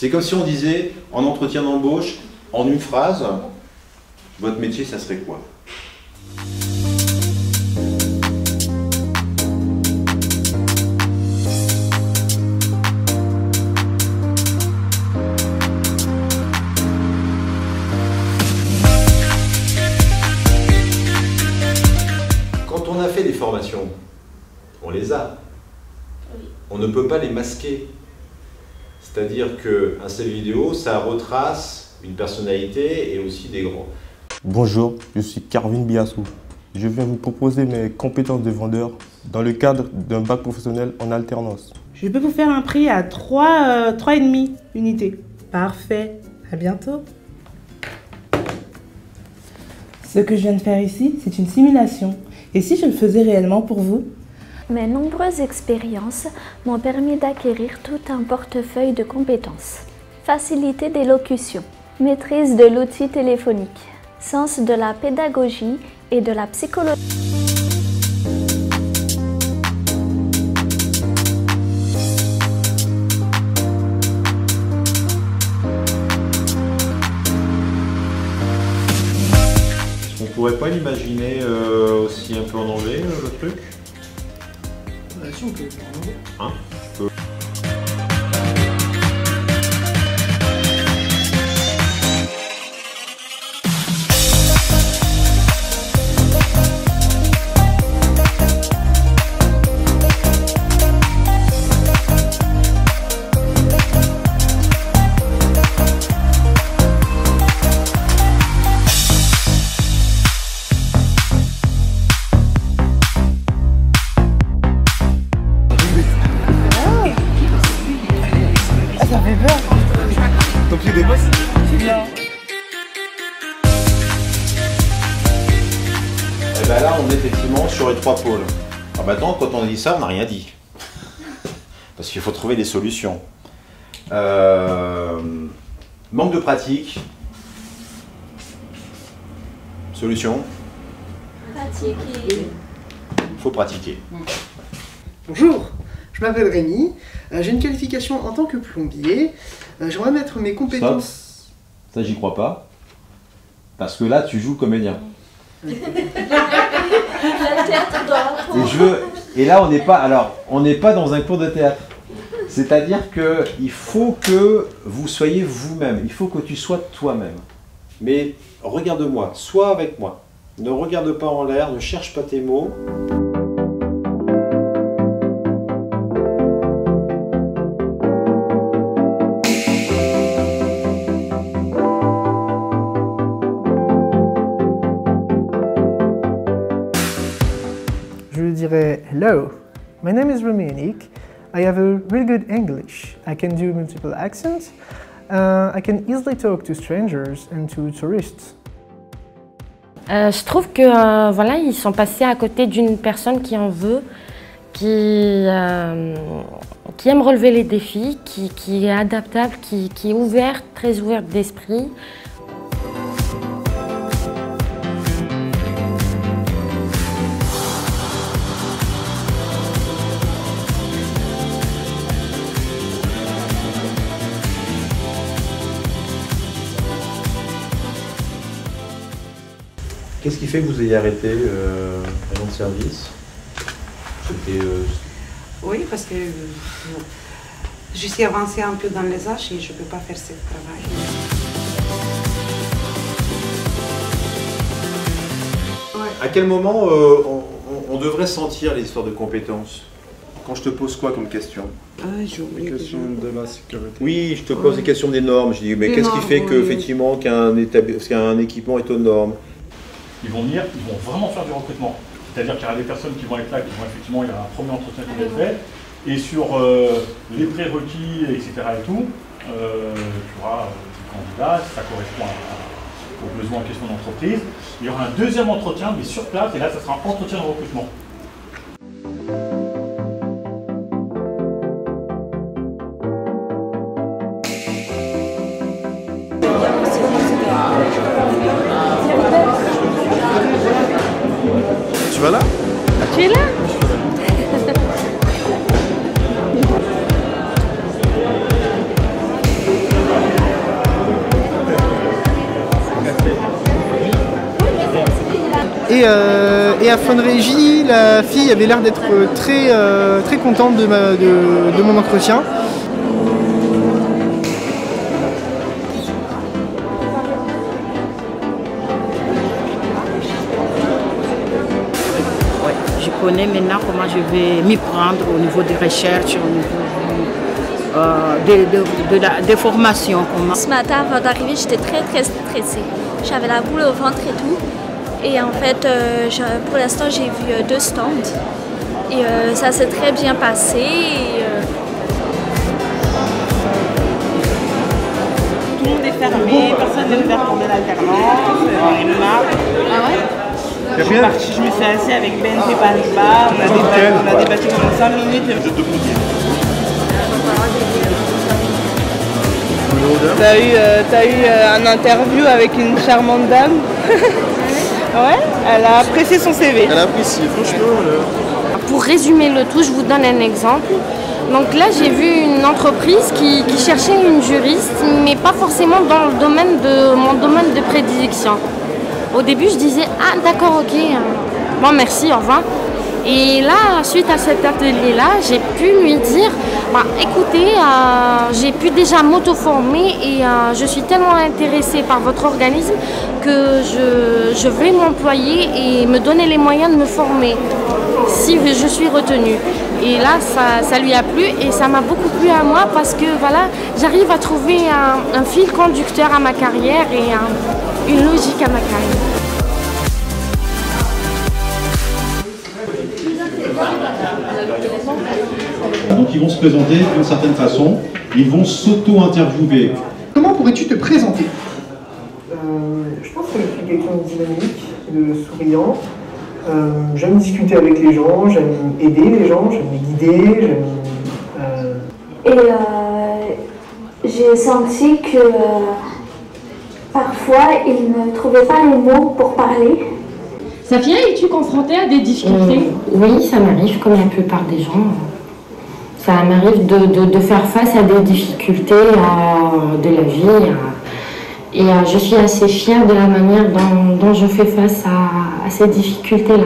C'est comme si on disait, en entretien d'embauche, en une phrase, votre métier, ça serait quoi? Quand on a fait des formations, on les a. Oui. On ne peut pas les masquer. C'est-à-dire qu'un CV vidéo, ça retrace une personnalité et aussi des grands. Bonjour, je suis Carvin Biassou. Je viens vous proposer mes compétences de vendeur dans le cadre d'un bac professionnel en alternance. Je peux vous faire un prix à 3,5 unités. Parfait, à bientôt. Ce que je viens de faire ici, c'est une simulation. Et si je le faisais réellement pour vous? Mes nombreuses expériences m'ont permis d'acquérir tout un portefeuille de compétences. Facilité d'élocution, maîtrise de l'outil téléphonique, sens de la pédagogie et de la psychologie. On pourrait pas l'imaginer aussi un peu en anglais, le truc? Si on peut le faire en anglais. Hein? Ça fait peur. Ton pied dépasse? C'est bien. Et ben là, on est effectivement sur les trois pôles. Alors maintenant, quand on a dit ça, on n'a rien dit. Parce qu'il faut trouver des solutions. Manque de pratique. Solution. Pratiquer. Il faut pratiquer. Bonjour, je m'appelle Rémi. J'ai une qualification en tant que plombier. J'aimerais mettre mes compétences... Ça, j'y crois pas. Parce que là, tu joues comédien. Le théâtre doit apprendre. Et là, on n'est pas dans un cours de théâtre. C'est-à-dire que il faut que vous soyez vous-même. Il faut que tu sois toi-même. Mais regarde-moi, sois avec moi. Ne regarde pas en l'air, ne cherche pas tes mots. Je lui dirais hello. My name is Romanic. I have a really good English. I can do multiple accents. I can easily talk to strangers and to tourists. Je trouve que voilà, ils sont passés à côté d'une personne qui en veut, qui aime relever les défis, qui est adaptable, qui est ouverte, très ouverte d'esprit. Qu'est-ce qui fait que vous ayez arrêté le service? C'était... Oui, parce que je suis avancée un peu dans les âges et je ne peux pas faire ce travail. Ouais. À quel moment on devrait sentir les histoires de compétences? Quand je te pose quoi comme question? J'ai oublié. Question de la sécurité. Oui, je te pose des questions des normes. Je dis, mais qu'est-ce qui fait qu'effectivement qu'un équipement est aux normes? Ils vont venir, ils vont vraiment faire du recrutement. C'est-à-dire qu'il y aura des personnes qui vont être là, qui vont effectivement, il y a un premier entretien qui va être fait. Et sur les prérequis, etc. et tout, tu auras des candidats, si ça correspond aux besoins en question d'entreprise. Il y aura un deuxième entretien, mais sur place, et là, ça sera un entretien de recrutement. Tu vas là? Tu es là? à Fonrégie, la fille avait l'air d'être très contente de mon entretien. Je connais maintenant comment je vais m'y prendre au niveau des recherches, au niveau des formations. Ce matin, avant d'arriver, j'étais très stressée. J'avais la boule au ventre et tout. Et en fait, pour l'instant, j'ai vu 2 stands. Et ça s'est très bien passé. Tout le monde est fermé, personne ne veut faire tomber l'alternance, une marque. Ah ouais? Je suis assise avec BNP Paribas, on a débattu pendant 5 minutes. T'as eu un interview avec une charmante dame. Ouais, elle a apprécié son CV. Elle a apprécié, franchement. Pour résumer le tout, je vous donne un exemple. Donc là, j'ai vu une entreprise qui cherchait une juriste, mais pas forcément dans le domaine de mon domaine de prédilection. Au début, je disais « Ah, d'accord, ok, bon, merci, au revoir ». Et là, suite à cet atelier-là, j'ai pu lui dire bah, « Écoutez, j'ai pu déjà m'auto-former et je suis tellement intéressée par votre organisme que je vais m'employer et me donner les moyens de me former si je suis retenue ». Et là, ça lui a plu et ça m'a beaucoup plu à moi parce que voilà, j'arrive à trouver un fil conducteur à ma carrière et une logique à ma carrière. Donc ils vont se présenter d'une certaine façon, ils vont s'auto-interviewer. Comment pourrais-tu te présenter? Je pense que je suis quelqu'un de dynamique, de souriant. J'aime discuter avec les gens, j'aime aider les gens, j'aime les guider, J'ai senti que parfois, ils ne trouvaient pas les mots pour parler. Safia, es-tu confrontée à des difficultés? Oui, ça m'arrive comme la plupart des gens. Ça m'arrive de faire face à des difficultés de la vie. Et je suis assez fière de la manière dont je fais face à ces difficultés-là.